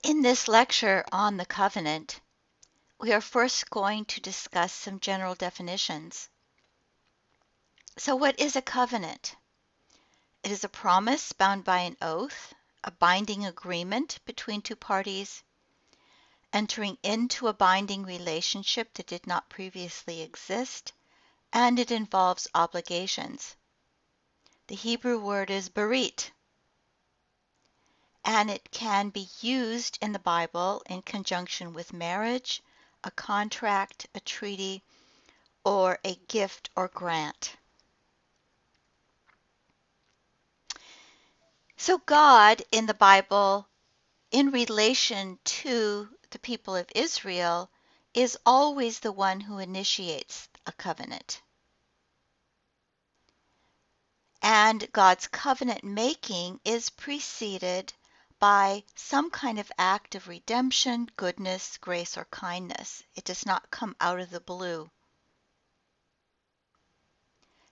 In this lecture on the covenant, we are first going to discuss some general definitions. So what is a covenant? It is a promise bound by an oath, a binding agreement between two parties, entering into a binding relationship that did not previously exist, and it involves obligations. The Hebrew word is berit, and it can be used in the Bible in conjunction with marriage, a contract, a treaty, or a gift or grant. So God in the Bible, in relation to the people of Israel, is always the one who initiates a covenant. And God's covenant making is preceded by some kind of act of redemption, goodness, grace, or kindness. It does not come out of the blue.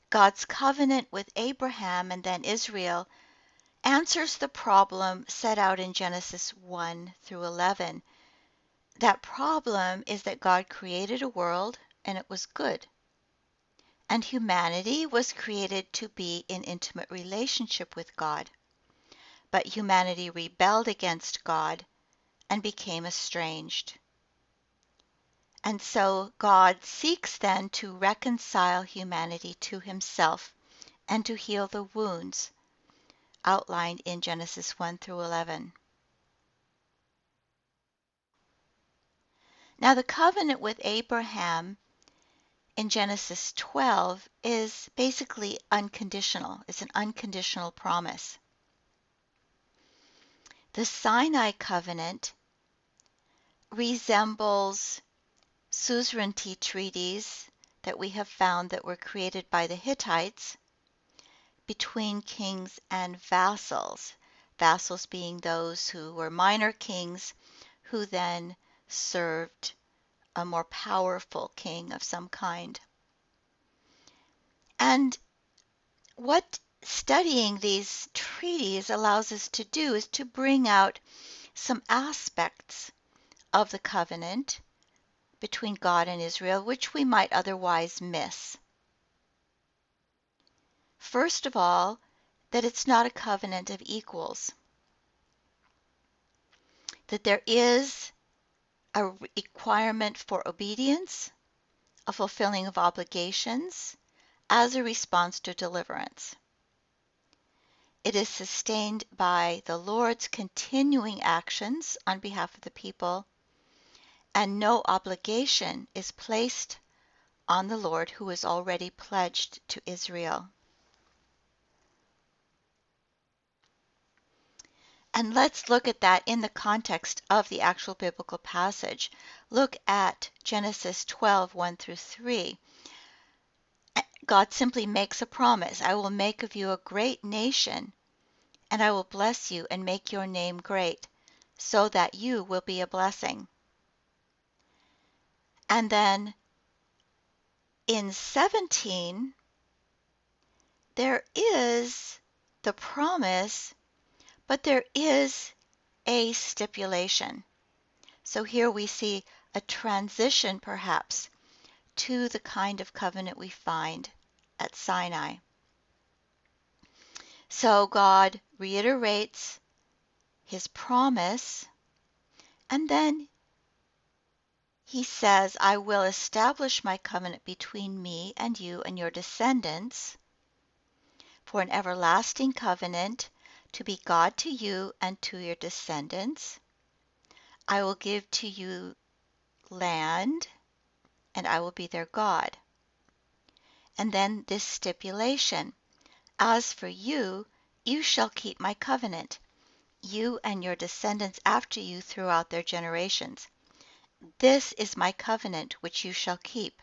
God's covenant with Abraham and then Israel answers the problem set out in Genesis 1 through 11. That problem is that God created a world and it was good. And humanity was created to be in intimate relationship with God. But humanity rebelled against God and became estranged. And so God seeks then to reconcile humanity to himself and to heal the wounds outlined in Genesis 1 through 11. Now the covenant with Abraham in Genesis 12 is basically unconditional. It's an unconditional promise. The Sinai Covenant resembles suzerainty treaties that we have found that were created by the Hittites between kings and vassals. Vassals being those who were minor kings who then served a more powerful king of some kind. And what studying these treaties allows us to do is to bring out some aspects of the covenant between God and Israel which we might otherwise miss. First of all, that it's not a covenant of equals. That there is a requirement for obedience, a fulfilling of obligations as a response to deliverance. It is sustained by the Lord's continuing actions on behalf of the people, and no obligation is placed on the Lord who is already pledged to Israel. And let's look at that in the context of the actual biblical passage. Look at Genesis 12, 1 through 3. God simply makes a promise. I will make of you a great nation, and I will bless you and make your name great, so that you will be a blessing. And then in 17, there is the promise, but there is a stipulation. So here we see a transition perhaps to the kind of covenant we find at Sinai. So God reiterates his promise, and then he says, I will establish my covenant between me and you and your descendants for an everlasting covenant to be God to you and to your descendants. I will give to you land, and I will be their God. And then this stipulation, as for you, you shall keep my covenant, you and your descendants after you throughout their generations. This is my covenant which you shall keep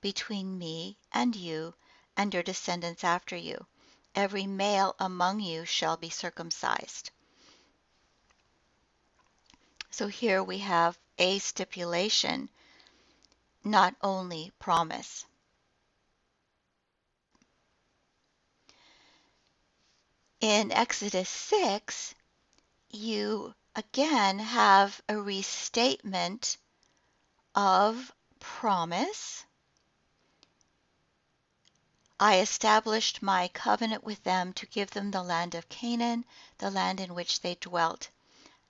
between me and you and your descendants after you. Every male among you shall be circumcised. So here we have a stipulation, not only promise. In Exodus 6, you again have a restatement of promise. I established my covenant with them to give them the land of Canaan, the land in which they dwelt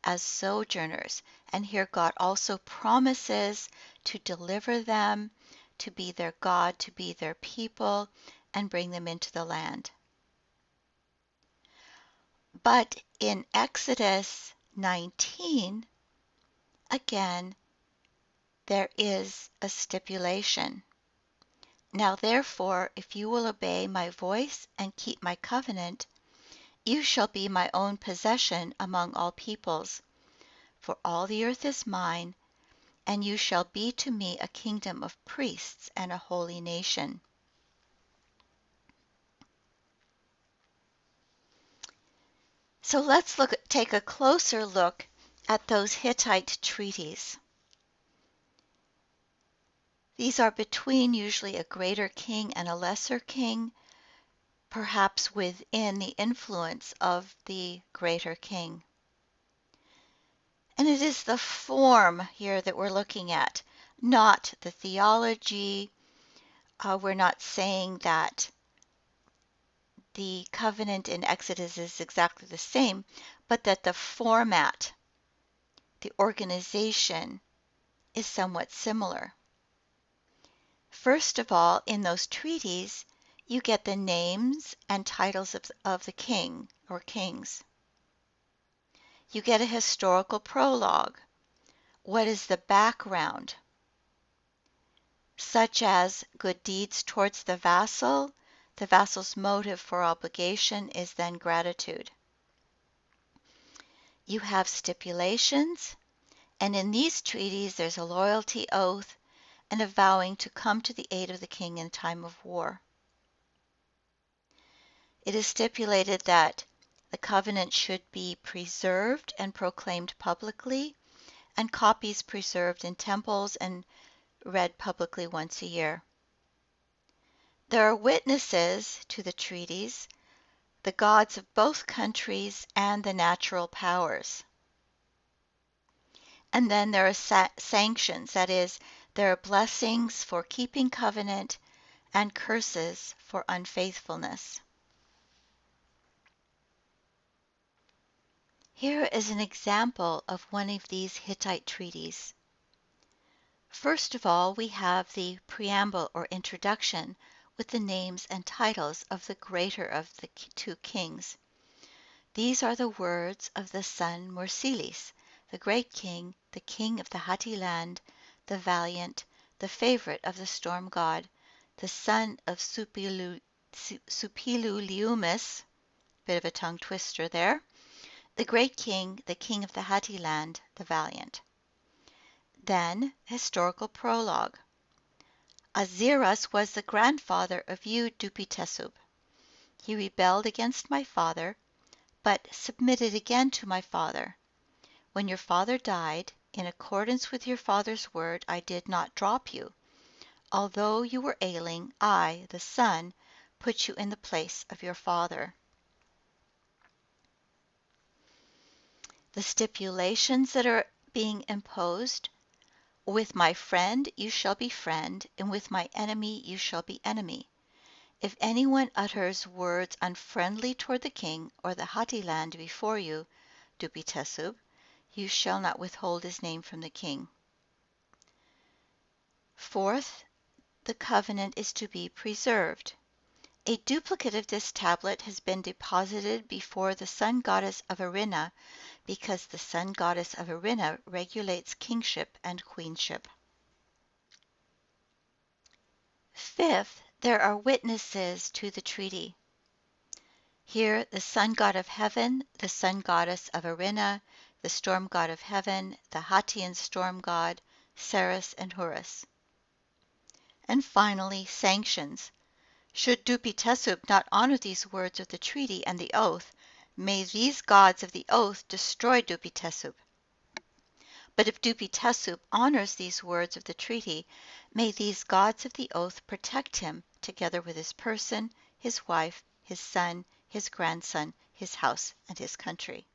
as sojourners. And here God also promises to deliver them, to be their God, to be their people, and bring them into the land. But in Exodus 19, again, there is a stipulation. Now therefore, if you will obey my voice and keep my covenant, you shall be my own possession among all peoples, for all the earth is mine, and you shall be to me a kingdom of priests and a holy nation. So let's take a closer look at those Hittite treaties. These are between usually a greater king and a lesser king, perhaps within the influence of the greater king. And it is the form here that we're looking at, not the theology. We're not saying that the covenant in Exodus is exactly the same, but that the format, the organization, is somewhat similar. First of all, in those treaties, you get the names and titles of the king or kings. You get a historical prologue. What is the background? Such as good deeds towards the vassal's motive for obligation is then gratitude. You have stipulations, and in these treaties there's a loyalty oath and a vowing to come to the aid of the king in time of war. It is stipulated that the covenant should be preserved and proclaimed publicly, and copies preserved in temples and read publicly once a year. There are witnesses to the treaties, the gods of both countries and the natural powers. And then there are sanctions, that is, there are blessings for keeping covenant and curses for unfaithfulness. Here is an example of one of these Hittite treaties. First of all, we have the preamble or introduction with the names and titles of the greater of the two kings. These are the words of the son Mursilis, the great king, the king of the Hatti land, the valiant, the favorite of the storm god, the son of Suppiluliumus, bit of a tongue twister there, the great king, the king of the Hatti land, the valiant. Then, historical prologue. Aziras was the grandfather of you, Dupitesub. He rebelled against my father, but submitted again to my father. When your father died, in accordance with your father's word, I did not drop you. Although you were ailing, I, the son, put you in the place of your father. The stipulations that are being imposed: with my friend you shall be friend, and with my enemy you shall be enemy. If anyone utters words unfriendly toward the king or the Hatti land before you, Dupitesub, you shall not withhold his name from the king. Fourth, the covenant is to be preserved. A duplicate of this tablet has been deposited before the sun goddess of Arina, because the sun goddess of Arina regulates kingship and queenship. Fifth, there are witnesses to the treaty. Here, the sun god of heaven, the sun goddess of Arina, the storm god of heaven, the Hattian storm god, Ceres and Horus. And finally, sanctions. Should Dupitesub not honor these words of the treaty and the oath, may these gods of the oath destroy Dupitesub. But if Dupitesub honors these words of the treaty, may these gods of the oath protect him, together with his person, his wife, his son, his grandson, his house, and his country.